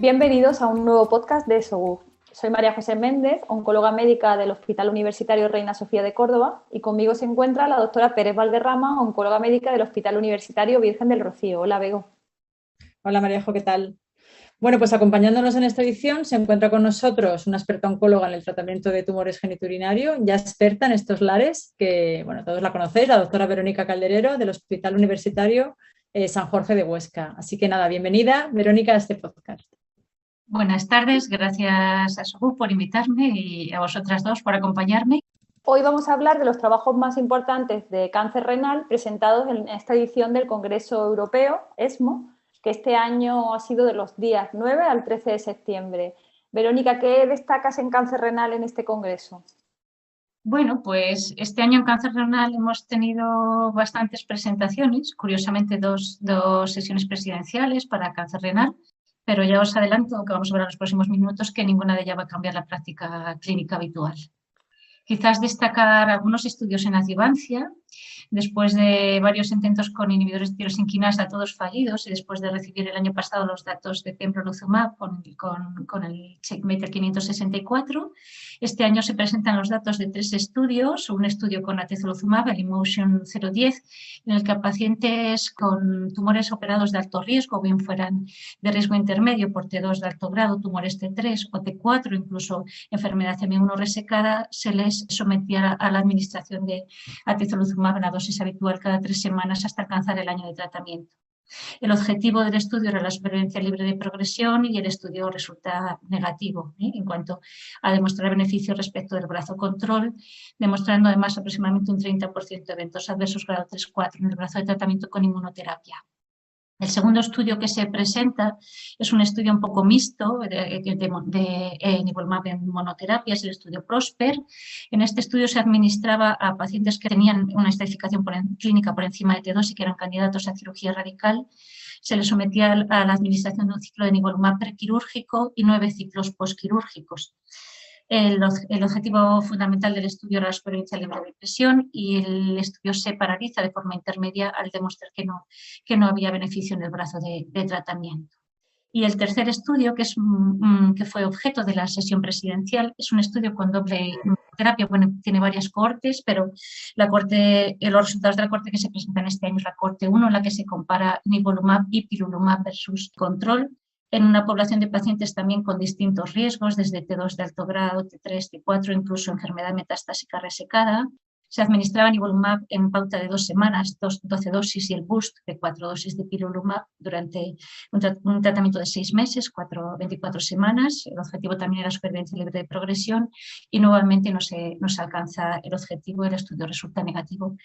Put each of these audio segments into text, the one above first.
Bienvenidos a un nuevo podcast de SOGUF. Soy María José Méndez, oncóloga médica del Hospital Universitario Reina Sofía de Córdoba, y conmigo se encuentra la doctora Pérez Valderrama, oncóloga médica del Hospital Universitario Virgen del Rocío. Hola, Bego. Hola, Maríajo, ¿qué tal? Bueno, pues acompañándonos en esta edición se encuentra con nosotros una experta oncóloga en el tratamiento de tumores genitourinarios, ya experta en estos lares, que bueno, todos la conocéis, la doctora Verónica Calderero del Hospital Universitario San Jorge de Huesca. Así que nada, bienvenida, Verónica, a este podcast. Buenas tardes, gracias a SOGUF por invitarme y a vosotras dos por acompañarme. Hoy vamos a hablar de los trabajos más importantes de cáncer renal presentados en esta edición del Congreso Europeo, ESMO, que este año ha sido de los días 9 al 13 de septiembre. Verónica, ¿qué destacas en cáncer renal en este congreso? Bueno, pues este año en cáncer renal hemos tenido bastantes presentaciones, curiosamente dos sesiones presidenciales para cáncer renal, pero ya os adelanto que vamos a ver en los próximos minutos que ninguna de ellas va a cambiar la práctica clínica habitual. Quizás destacar algunos estudios en adjuvancia, después de varios intentos con inhibidores de tirosinquinasa, todos fallidos, y después de recibir el año pasado los datos de pembrolizumab con el Checkmate 564, este año se presentan los datos de 3 estudios, un estudio con atezolizumab, el IMotion 010, en el que a pacientes con tumores operados de alto riesgo, o bien fueran de riesgo intermedio por T2 de alto grado, tumores T3 o T4, incluso enfermedad M1 resecada, se les sometía a la administración de atezolizumab en la dosis habitual cada 3 semanas hasta alcanzar el año de tratamiento. El objetivo del estudio era la supervivencia libre de progresión y el estudio resulta negativo en cuanto a demostrar beneficio respecto del brazo control, demostrando además aproximadamente un 30% de eventos adversos grado 3-4 en el brazo de tratamiento con inmunoterapia. El segundo estudio que se presenta es un estudio un poco mixto de nivolumab en monoterapia, es el estudio PROSPER. En este estudio se administraba a pacientes que tenían una estratificación clínica por encima de T2 y que eran candidatos a cirugía radical. Se les sometía a la administración de un ciclo de nivolumab prequirúrgico y 9 ciclos posquirúrgicos. El objetivo fundamental del estudio era la supervivencia libre de presión y el estudio se paraliza de forma intermedia al demostrar que no había beneficio en el brazo de tratamiento. Y el tercer estudio, que fue objeto de la sesión presidencial, es un estudio con doble terapia. Bueno, tiene varias cohortes, pero los resultados de la cohorte que se presentan este año es la cohorte 1, en la que se compara nivolumab y pirulumab versus control, en una población de pacientes también con distintos riesgos, desde T2 de alto grado, T3, T4, incluso enfermedad metastásica resecada. Se administraba nivolumab en pauta de 2 semanas, 12 dosis, y el boost de 4 dosis de pirulumab durante un tratamiento de 6 meses, 24 semanas. El objetivo también era supervivencia libre de progresión y nuevamente no se alcanza el objetivo, el estudio resulta negativo.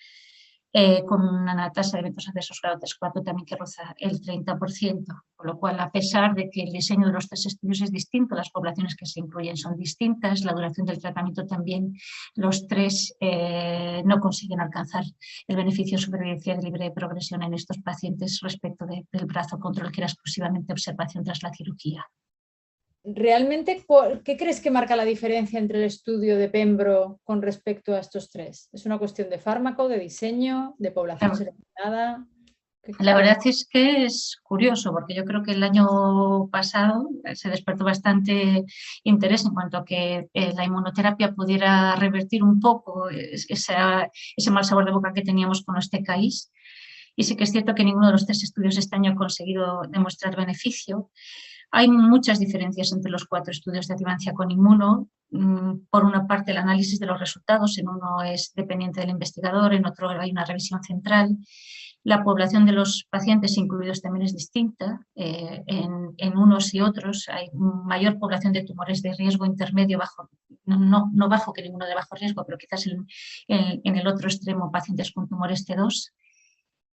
Con una tasa de eventos adversos grado 3-4 también que roza el 30%, con lo cual, a pesar de que el diseño de los 3 estudios es distinto, las poblaciones que se incluyen son distintas, la duración del tratamiento también, los 3 no consiguen alcanzar el beneficio de supervivencia libre de progresión en estos pacientes respecto del brazo control, que era exclusivamente observación tras la cirugía. ¿Realmente qué crees que marca la diferencia entre el estudio de Pembro con respecto a estos 3? ¿Es una cuestión de fármaco, de diseño, de población seleccionada? La verdad es que es curioso, porque yo creo que el año pasado se despertó bastante interés en cuanto a que la inmunoterapia pudiera revertir un poco ese mal sabor de boca que teníamos con los TKIs. Y sí que es cierto que ninguno de los 3 estudios este año ha conseguido demostrar beneficio. Hay muchas diferencias entre los 4 estudios de adjuvancia con inmuno. Por una parte, el análisis de los resultados, en uno es dependiente del investigador, en otro hay una revisión central. La población de los pacientes incluidos también es distinta. En unos y otros hay mayor población de tumores de riesgo intermedio bajo, no bajo que ninguno de bajo riesgo, pero quizás en el otro extremo pacientes con tumores T2.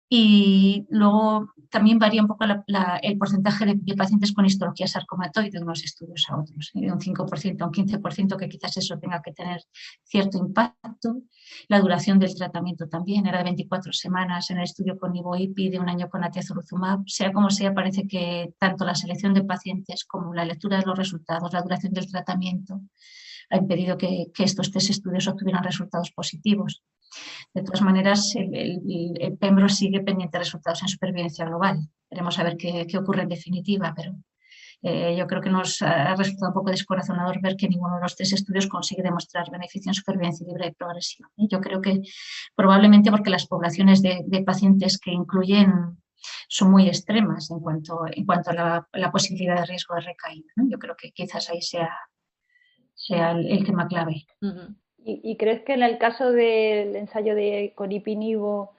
Y luego también varía un poco el porcentaje de pacientes con histología sarcomatoide de unos estudios a otros, de un 5% a un 15%, que quizás eso tenga que tener cierto impacto. La duración del tratamiento también era de 24 semanas en el estudio con nivo-IPI, de un año con atezolizumab. Sea como sea, parece que tanto la selección de pacientes como la lectura de los resultados, la duración del tratamiento, ha impedido que estos 3 estudios obtuvieran resultados positivos. De todas maneras, el Pembro sigue pendiente de resultados en supervivencia global. Veremos a ver qué ocurre en definitiva, pero Yo creo que nos ha resultado un poco descorazonador ver que ninguno de los 3 estudios consigue demostrar beneficio en supervivencia libre y progresiva. Y yo creo que probablemente porque las poblaciones de pacientes que incluyen son muy extremas en cuanto a la posibilidad de riesgo de recaída, ¿no? Yo creo que quizás ahí sea el tema clave. Uh-huh. ¿Y crees que en el caso del ensayo con ipinivo,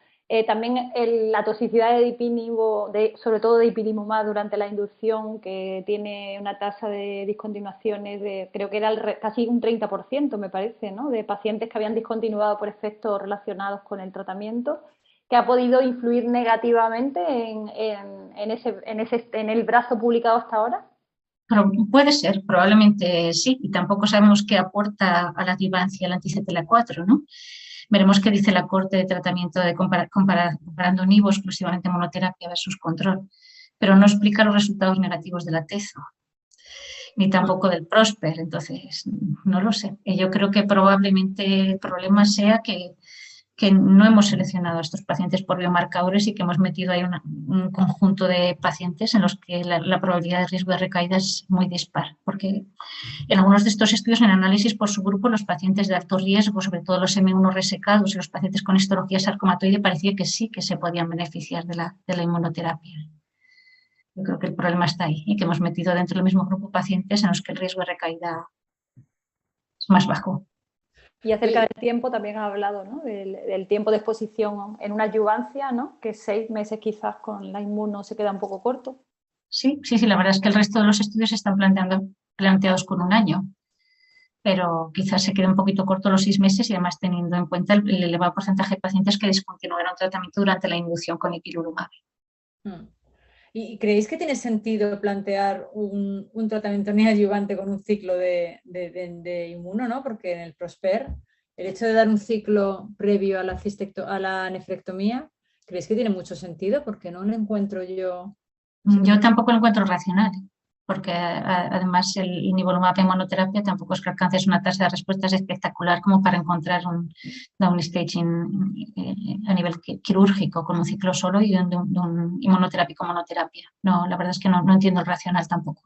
también la toxicidad de ipinivo, sobre todo de ipilimumab durante la inducción, que tiene una tasa de discontinuaciones de, creo que era casi un 30%, me parece, ¿no?, de pacientes que habían discontinuado por efectos relacionados con el tratamiento, que ha podido influir negativamente en el brazo publicado hasta ahora? Pero puede ser, probablemente sí, y tampoco sabemos qué aporta a la adjuvancia el anti-CTLA-4, ¿no? Veremos qué dice la Corte de tratamiento comparando nivo exclusivamente monoterapia versus control, pero no explica los resultados negativos del atezo, ni tampoco del PROSPER, entonces no lo sé. Yo creo que probablemente el problema sea que no hemos seleccionado a estos pacientes por biomarcadores y que hemos metido ahí un conjunto de pacientes en los que la probabilidad de riesgo de recaída es muy dispar, porque en algunos de estos estudios, en análisis por subgrupo, los pacientes de alto riesgo, sobre todo los M1 resecados y los pacientes con histología sarcomatoide, parecía que sí que se podían beneficiar de la inmunoterapia. Yo creo que el problema está ahí y que hemos metido dentro del mismo grupo pacientes en los que el riesgo de recaída es más bajo. Y acerca del tiempo también ha hablado, ¿no?, del tiempo de exposición en una adjuvancia, ¿no?, que 6 meses quizás con la inmuno se queda un poco corto. Sí, la verdad es que el resto de los estudios están planteados con 1 año, pero quizás se quede un poquito corto los 6 meses y además teniendo en cuenta el elevado porcentaje de pacientes que discontinuaron tratamiento durante la inducción con ipilimumab. ¿Y creéis que tiene sentido plantear un tratamiento neoadyuvante con un ciclo de inmuno, ¿no? Porque en el PROSPER, el hecho de dar un ciclo previo a la nefrectomía, ¿creéis que tiene mucho sentido? Porque no lo encuentro yo. Yo tampoco lo encuentro racional, porque además el nivolumab en monoterapia tampoco es que alcances una tasa de respuestas espectacular como para encontrar un downstaging a nivel quirúrgico con un ciclo solo y un inmunoterapia con monoterapia. No, la verdad es que no entiendo el racional tampoco.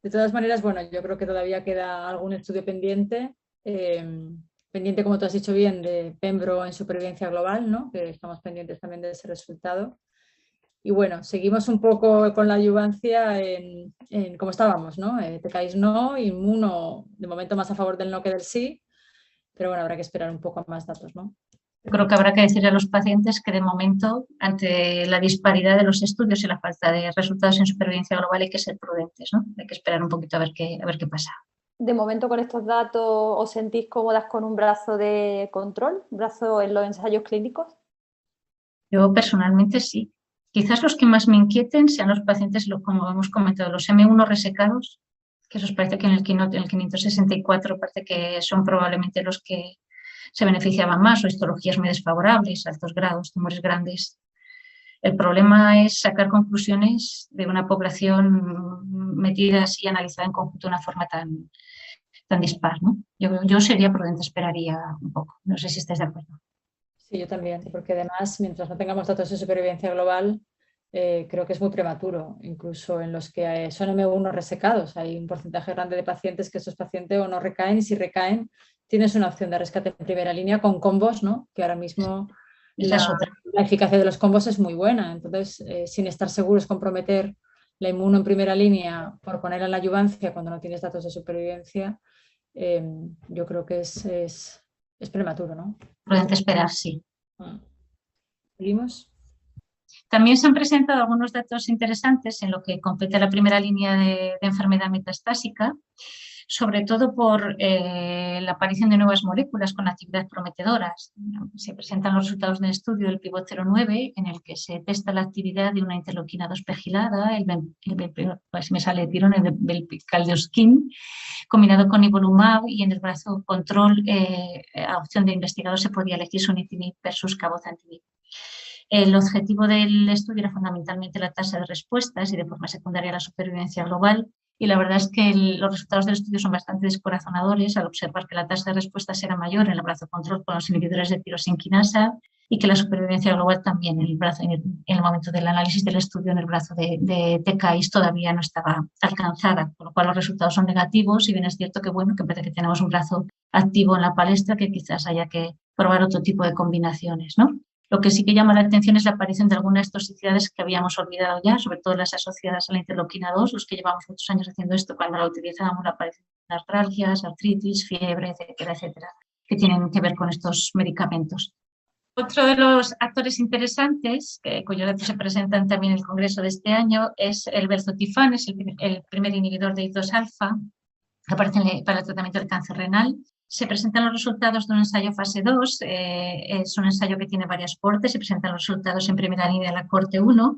De todas maneras, bueno, yo creo que todavía queda algún estudio pendiente, como tú has dicho bien, de Pembro en supervivencia global, ¿no?, que estamos pendientes también de ese resultado. Y bueno, seguimos un poco con la adyuvancia en como estábamos, ¿no? TKIs no, inmuno de momento más a favor del no que del sí, pero bueno, habrá que esperar un poco más datos, ¿no? Yo creo que habrá que decirle a los pacientes que de momento, ante la disparidad de los estudios y la falta de resultados en supervivencia global, hay que ser prudentes, ¿no? Hay que esperar un poquito a ver qué pasa. De momento, con estos datos, ¿os sentís cómodas con un brazo de control, brazo en los ensayos clínicos? Yo personalmente sí. Quizás los que más me inquieten sean los pacientes, como hemos comentado, los M1 resecados, que esos parece que en el 564 parece que son probablemente los que se beneficiaban más, o histologías muy desfavorables, altos grados, tumores grandes. El problema es sacar conclusiones de una población metida así, analizada en conjunto de una forma tan dispar, ¿no? Yo sería prudente, esperaría un poco. No sé si estáis de acuerdo. Sí, yo también, porque además, mientras no tengamos datos de supervivencia global, creo que es muy prematuro, incluso en los que son M1 resecados. Hay un porcentaje grande de pacientes que esos pacientes o no recaen, y si recaen, tienes una opción de rescate en primera línea con combos, ¿no?, que ahora mismo la eficacia de los combos es muy buena. Entonces, sin estar seguros, comprometer la inmuno en primera línea por ponerla en la adyuvancia cuando no tienes datos de supervivencia, yo creo que es prematuro, ¿no? Prudente esperar, sí. ¿Seguimos? También se han presentado algunos datos interesantes en lo que compete a la primera línea de enfermedad metastásica, sobre todo por la aparición de nuevas moléculas con actividades prometedoras. Se presentan los resultados del estudio del Pivot 09, en el que se testa la actividad de una interleuquina 2 pegilada, el belpicaldoskin, combinado con nivolumab, y en el brazo control, a opción de investigador, se podía elegir sunitinib versus cabozantinib. El objetivo del estudio era fundamentalmente la tasa de respuestas y de forma secundaria la supervivencia global, y la verdad es que los resultados del estudio son bastante descorazonadores al observar que la tasa de respuestas era mayor en el brazo control con los inhibidores de tirosinquinasa y que la supervivencia global también en el momento del análisis del estudio en el brazo de TKI todavía no estaba alcanzada, con lo cual los resultados son negativos, y bien es cierto que bueno, que parece que tenemos un brazo activo en la palestra, que quizás haya que probar otro tipo de combinaciones, ¿no? Lo que sí que llama la atención es la aparición de algunas toxicidades que habíamos olvidado ya, sobre todo las asociadas a la interleuquina 2, los que llevamos muchos años haciendo esto, cuando la utilizábamos, la aparición de artralgias, artritis, fiebre, etcétera, etcétera, que tienen que ver con estos medicamentos. Otro de los actores interesantes, cuyos datos se presentan también en el congreso de este año, es el belzutifan, es el primer inhibidor de I2-alfa, que aparece para el tratamiento del cáncer renal. Se presentan los resultados de un ensayo fase 2, es un ensayo que tiene varias cortes, se presentan los resultados en primera línea de la corte 1,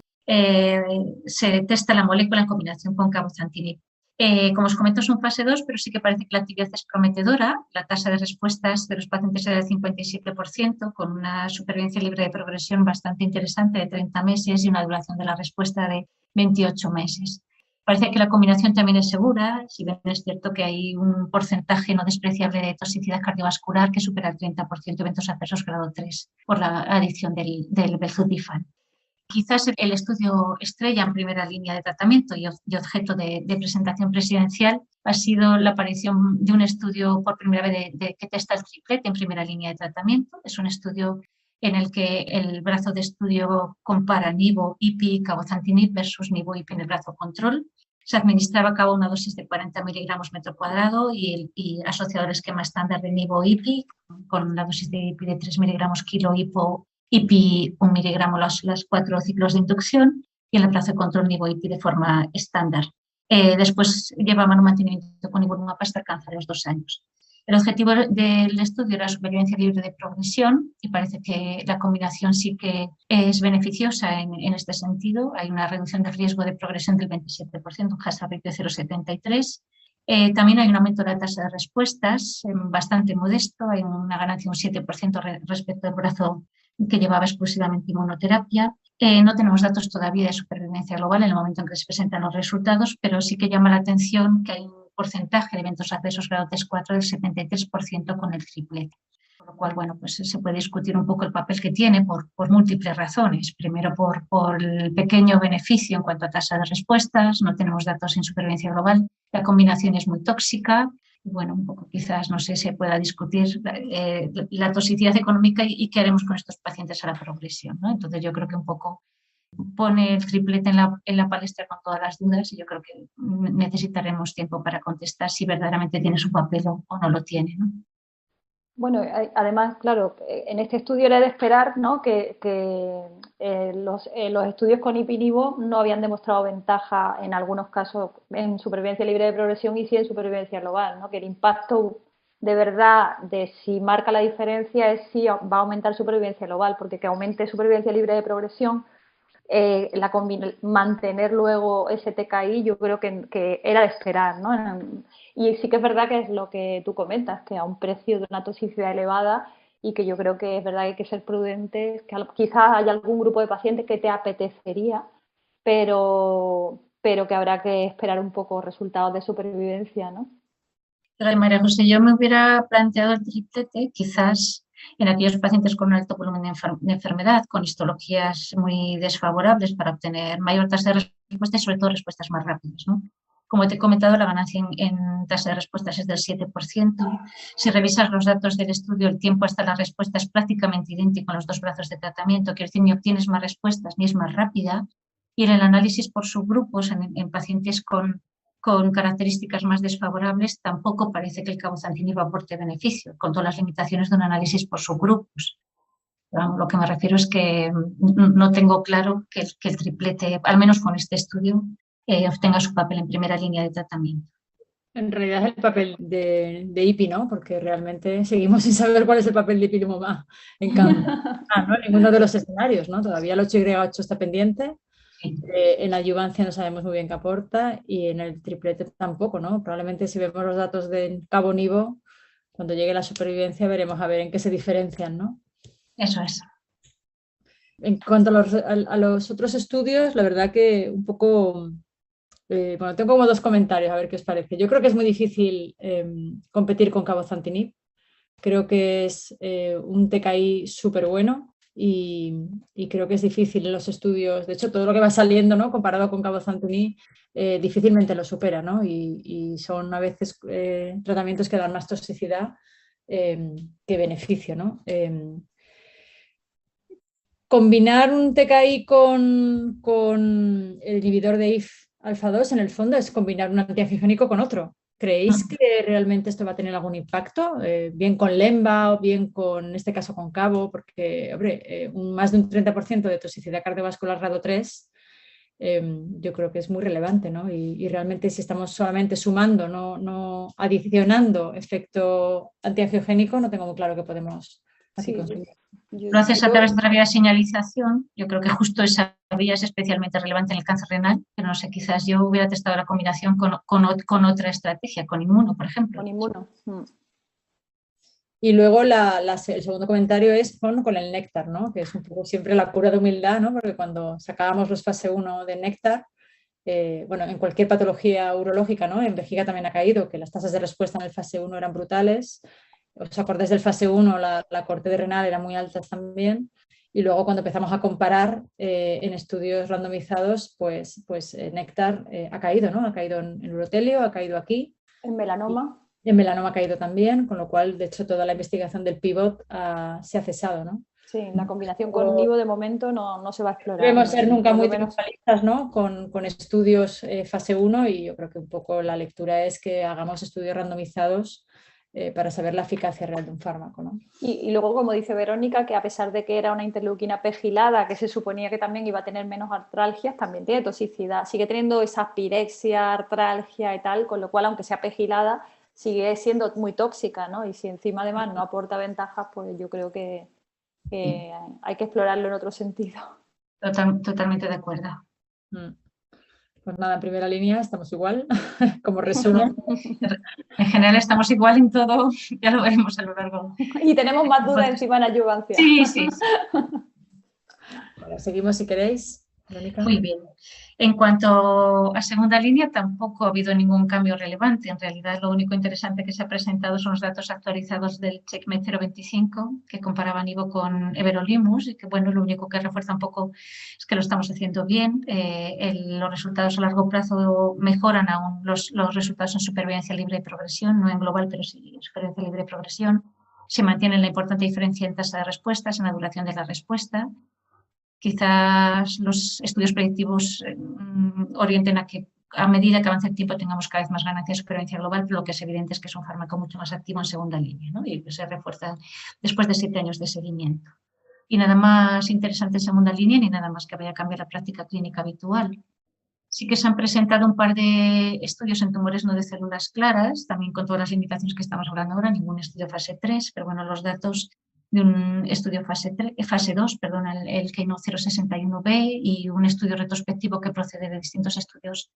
se testa la molécula en combinación con cabozantinib. Como os comento, es un fase 2, pero sí que parece que la actividad es prometedora. La tasa de respuestas de los pacientes era del 57%, con una supervivencia libre de progresión bastante interesante de 30 meses y una duración de la respuesta de 28 meses. Parece que la combinación también es segura, si bien es cierto que hay un porcentaje no despreciable de toxicidad cardiovascular que supera el 30% de eventos adversos grado 3 por la adición del belzutifan. Quizás el estudio estrella en primera línea de tratamiento y objeto de presentación presidencial ha sido la aparición de un estudio por primera vez que testa el triplete en primera línea de tratamiento. Es un estudio en el que el brazo de estudio compara nivo, IPI, cabozantinib versus nivo, IPI en el brazo control. Se administraba a cabo una dosis de 40 miligramos metro cuadrado y asociado al esquema estándar de nivo, IPI, con una dosis de IPI de 3 miligramos kilo, IPI 1 miligramo las 4 ciclos de inducción, y en el brazo de control nivo IPI de forma estándar. Después llevaban un mantenimiento con nivolumab hasta alcanzar los 2 años. El objetivo del estudio era supervivencia libre de progresión y parece que la combinación sí que es beneficiosa en este sentido. Hay una reducción de riesgo de progresión del 27%, un hazard ratio de 0,73. También hay un aumento de la tasa de respuestas bastante modesto, hay una ganancia de un 7% respecto al brazo que llevaba exclusivamente inmunoterapia. No tenemos datos todavía de supervivencia global en el momento en que se presentan los resultados, pero sí que llama la atención que hay un porcentaje de eventos adversos grado 3-4 del 73% con el triplete. Por lo cual, bueno, pues se puede discutir un poco el papel que tiene por múltiples razones. Primero, por el pequeño beneficio en cuanto a tasa de respuestas, no tenemos datos en supervivencia global, la combinación es muy tóxica. Bueno, un poco quizás, no sé, se pueda discutir la toxicidad económica y qué haremos con estos pacientes a la progresión, ¿no? Entonces yo creo que un poco pone el triplete en la palestra con todas las dudas, y yo creo que necesitaremos tiempo para contestar si verdaderamente tiene su papel o no lo tiene, ¿no? Bueno, además, claro, en este estudio era de esperar, ¿no?, que los estudios con IPI-NIVO no habían demostrado ventaja en algunos casos en supervivencia libre de progresión y sí en supervivencia global, ¿no?, que el impacto de verdad de si marca la diferencia es si va a aumentar supervivencia global, porque que aumente supervivencia libre de progresión, mantener luego ese TKI, yo creo que era de esperar, ¿no? Y sí que es verdad que es lo que tú comentas, que a un precio de una toxicidad elevada, y que yo creo que es verdad que hay que ser prudentes, que quizás haya algún grupo de pacientes que te apetecería, pero que habrá que esperar un poco resultados de supervivencia, ¿no? María José, yo me hubiera planteado el triplete quizás en aquellos pacientes con un alto volumen de enfermedad, con histologías muy desfavorables, para obtener mayor tasa de respuesta y sobre todo respuestas más rápidas, ¿no? Como te he comentado, la ganancia en tasa de respuestas es del 7%. Si revisas los datos del estudio, el tiempo hasta la respuesta es prácticamente idéntico en los dos brazos de tratamiento, quiere decir, ni obtienes más respuestas ni es más rápida. Y en el análisis por subgrupos, en pacientes con características más desfavorables, tampoco parece que el cabozantinib aporte beneficio, con todas las limitaciones de un análisis por subgrupos. Pero lo que me refiero es que no tengo claro que el triplete, al menos con este estudio, obtenga su papel en primera línea de tratamiento. En realidad es el papel de IPI, ¿no? Porque realmente seguimos sin saber cuál es el papel de ipilimumab en ¿no? En ninguno de los escenarios, ¿no? Todavía el 8Y8 está pendiente. En la adyuvancia no sabemos muy bien qué aporta, y en el triplete tampoco, ¿no? Probablemente si vemos los datos de cabo-nivo, cuando llegue la supervivencia veremos a ver en qué se diferencian, ¿no? Eso es. En cuanto a los otros estudios, la verdad que un poco... bueno, tengo como dos comentarios, a ver qué os parece. Yo creo que es muy difícil competir con cabozantinib. Creo que es un TKI súper bueno y creo que es difícil en los estudios. De hecho, todo lo que va saliendo, ¿no?, comparado con cabozantuní, difícilmente lo supera, ¿no? Y son a veces tratamientos que dan más toxicidad que beneficio, ¿no? Combinar un TKI con el inhibidor de IF-alfa-2 en el fondo es combinar un antiangiogénico con otro. ¿Creéis que realmente esto va a tener algún impacto? Bien con Lenva o bien con, en este caso, con Cabo, porque, hombre, más de un 30% de toxicidad cardiovascular grado 3, yo creo que es muy relevante, ¿no? Y realmente si estamos solamente sumando, no adicionando efecto antiangiogénico, no tengo muy claro que podemos aquí Sí, conseguir. Lo haces a través de la vía de señalización. Yo creo que justo esa vía es especialmente relevante en el cáncer renal, pero no sé, quizás yo hubiera testado la combinación con otra estrategia, con inmuno, por ejemplo. Con inmuno. Y luego el segundo comentario es con el néctar, ¿no? Que es un poco siempre la cura de humildad, ¿no? Porque cuando sacábamos los fase 1 de néctar, bueno, en cualquier patología urológica, ¿no? En vejiga también ha caído, que las tasas de respuesta en el fase 1 eran brutales. ¿Os acordáis del fase 1? La corte de renal era muy alta también. Y luego cuando empezamos a comparar en estudios randomizados, pues néctar ha caído, ¿no? Ha caído en urotelio, ha caído aquí. En melanoma. En melanoma ha caído también, con lo cual, de hecho, toda la investigación del pivot se ha cesado, ¿no? Sí, la combinación con nivo de momento no se va a explorar. Debemos ser nunca muy menos triunfalistas, ¿no? Con estudios fase 1 y yo creo que un poco la lectura es que hagamos estudios randomizados para saber la eficacia real de un fármaco, ¿no? Y luego, como dice Verónica, que a pesar de que era una interleuquina pegilada, que se suponía que también iba a tener menos artralgias, también tiene toxicidad. Sigue teniendo esa pirexia, artralgia y tal, con lo cual, aunque sea pegilada, sigue siendo muy tóxica, ¿no? Y si encima además no aporta ventajas, pues yo creo que hay que explorarlo en otro sentido. Totalmente de acuerdo. Pues nada, en primera línea estamos igual, como resumen. En general estamos igual en todo, ya lo veremos a lo largo. Y tenemos más dudas encima en adyuvancia. Sí. Bueno, seguimos si queréis. Verónica. Muy bien. En cuanto a segunda línea, tampoco ha habido ningún cambio relevante. En realidad, lo único interesante que se ha presentado son los datos actualizados del CheckMate 025, que comparaba Nivo con Everolimus, y que, bueno, lo único que refuerza un poco es que lo estamos haciendo bien. Los resultados a largo plazo mejoran aún los resultados en supervivencia libre y progresión, no en global, pero sí en supervivencia libre y progresión. Se mantiene la importante diferencia en tasa de respuestas, en la duración de la respuesta. Quizás los estudios predictivos orienten a que a medida que avance el tiempo tengamos cada vez más ganancias de supervivencia global, pero lo que es evidente es que es un fármaco mucho más activo en segunda línea, ¿no? Y que se refuerza después de 7 años de seguimiento. Y nada más interesante en segunda línea ni nada más que vaya a cambiar la práctica clínica habitual. Sí que se han presentado un par de estudios en tumores no de células claras, también con todas las limitaciones que estamos hablando ahora, ningún estudio fase 3, pero bueno, los datos de un estudio fase 2, el Keynote 061B, y un estudio retrospectivo que procede de distintos estudios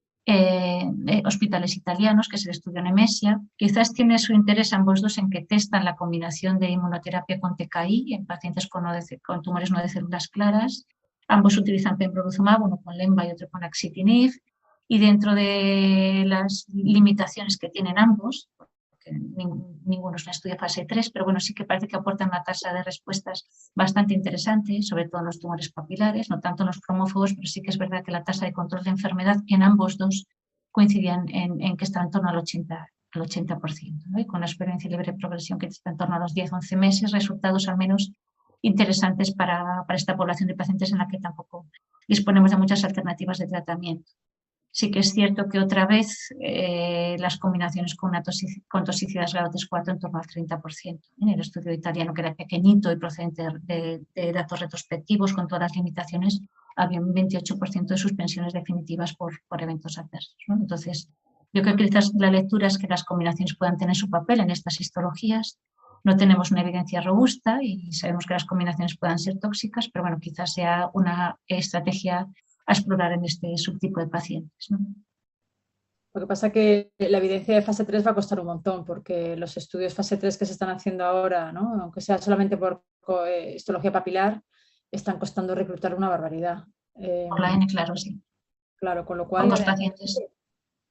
hospitales italianos, que es el estudio Nemesia. Quizás tiene su interés ambos dos en que testan la combinación de inmunoterapia con TKI en pacientes con tumores no de células claras. Ambos utilizan pembrolizumab, uno con Lenva y otro con axitinib, y dentro de las limitaciones que tienen ambos, que ninguno es un estudio fase 3, pero bueno, sí que parece que aportan una tasa de respuestas bastante interesante, sobre todo en los tumores papilares, no tanto en los cromófagos, pero sí que es verdad que la tasa de control de enfermedad en ambos dos coincidían en que está en torno al 80%, ¿no? Y con la experiencia libre de progresión que está en torno a los 10-11 meses, resultados al menos interesantes para esta población de pacientes en la que tampoco disponemos de muchas alternativas de tratamiento. Sí que es cierto que otra vez las combinaciones con toxicidad grado 3-4 en torno al 30%. En el estudio italiano, que era pequeñito y procedente de datos retrospectivos con todas las limitaciones, había un 28% de suspensiones definitivas por eventos adversos, ¿no? Entonces, yo creo que quizás la lectura es que las combinaciones puedan tener su papel en estas histologías. No tenemos una evidencia robusta y sabemos que las combinaciones puedan ser tóxicas, pero bueno, quizás sea una estrategia a explorar en este subtipo de pacientes, ¿no? Lo que pasa es que la evidencia de fase 3 va a costar un montón, porque los estudios fase 3 que se están haciendo ahora, ¿no?, aunque sea solamente por histología papilar, están costando reclutar una barbaridad. Por la N, claro, sí. Claro, con lo cual... Pocos pacientes.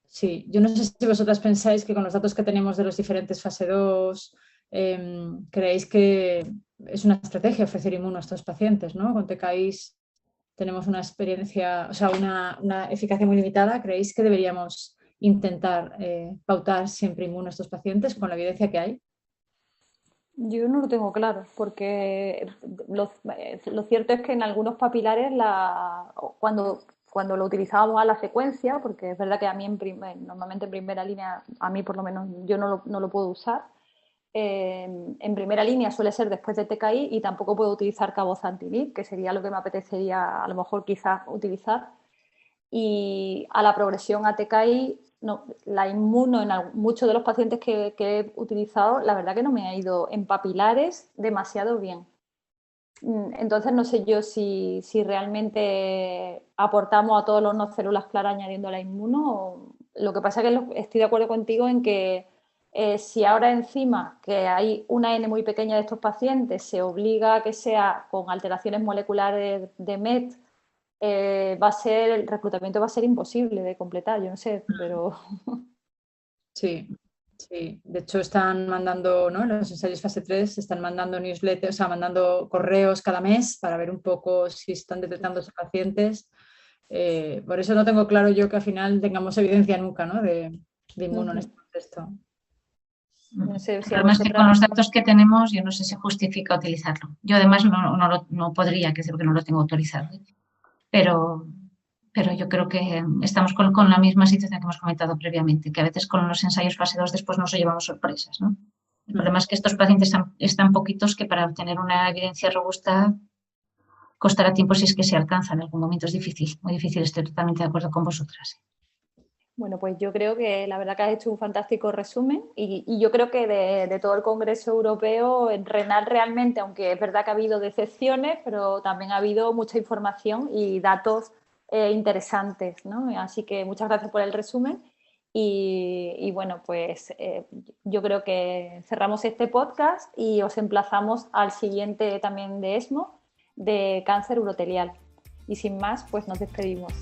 Sí, yo no sé si vosotras pensáis que con los datos que tenemos de los diferentes fase 2 creéis que es una estrategia ofrecer inmuno a estos pacientes, ¿no? Con TKIs tenemos una experiencia, o sea, una eficacia muy limitada. ¿Creéis que deberíamos intentar pautar siempre inmuno a estos pacientes con la evidencia que hay? Yo no lo tengo claro, porque lo cierto es que en algunos papilares, cuando lo utilizábamos a la secuencia, porque es verdad que a mí normalmente en primera línea, a mí por lo menos yo no lo puedo usar, en primera línea suele ser después de TKI y tampoco puedo utilizar cabozantinib, que sería lo que me apetecería a lo mejor quizás utilizar. Y a la progresión a TKI, no, la inmuno en muchos de los pacientes que he utilizado, la verdad que no me ha ido en papilares demasiado bien. Entonces no sé yo si realmente aportamos a todos los no células claras añadiendo la inmuno. Lo que pasa es que estoy de acuerdo contigo en que si ahora encima que hay una N muy pequeña de estos pacientes se obliga a que sea con alteraciones moleculares de MET, el reclutamiento va a ser imposible de completar, yo no sé, pero... Sí, sí. De hecho están mandando, ¿no? Los ensayos fase 3 están mandando newsletters, o sea, mandando correos cada mes para ver un poco si están detectando esos pacientes. Por eso no tengo claro yo que al final tengamos evidencia nunca, ¿no? de inmuno en este contexto. No sé si a Además que vosotras... con los datos que tenemos, yo no sé si justifica utilizarlo. Yo además no podría, que es que no lo tengo autorizado. Pero yo creo que estamos con la misma situación que hemos comentado previamente, que a veces con los ensayos fase 2 después nos llevamos sorpresas, ¿no? El problema es que estos pacientes están poquitos que para obtener una evidencia robusta costará tiempo si es que se alcanza en algún momento. Es difícil, muy difícil. Estoy totalmente de acuerdo con vosotras. Bueno, pues yo creo que la verdad que has hecho un fantástico resumen y yo creo que de todo el Congreso Europeo, en renal realmente, aunque es verdad que ha habido decepciones, pero también ha habido mucha información y datos interesantes, ¿no? Así que muchas gracias por el resumen y bueno, pues yo creo que cerramos este podcast y os emplazamos al siguiente también de ESMO, de cáncer urotelial. Y sin más, pues nos despedimos.